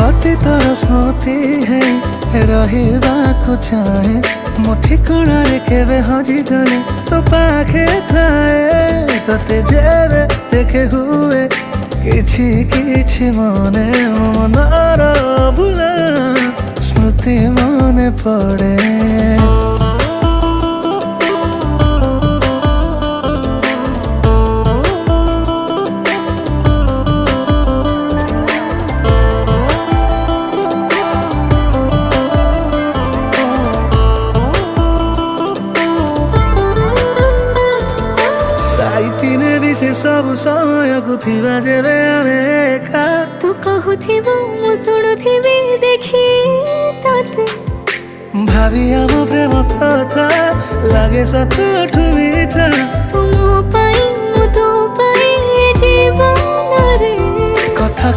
ଅତୀତର ସ୍ମୃତି ହେଇ ରହିବାକୁ ଚାହେଁ। ମୋ ଠିକଣାରେ କେବେ ହଜିଗଲେ ତୋ ପାଖେ ଥାଏ। ତତେ ଯେବେ ଦେଖେ ହୁଏ କିଛି କିଛି ମନେ, ମୋ ମନର ଭୁଲା ସ୍ମୃତି ମନେ ପଡ଼େ। साइतिने भी से सब समयକୁ ଥିବା ଯେବେ ଆମେ ଏକା। तू कहूथिबु मु शुणुथिबि देखि तते। भावी आम प्रेम कथा लागे सतठु मीठा। तू मो पाई मु तो पाई जीवन रे कथा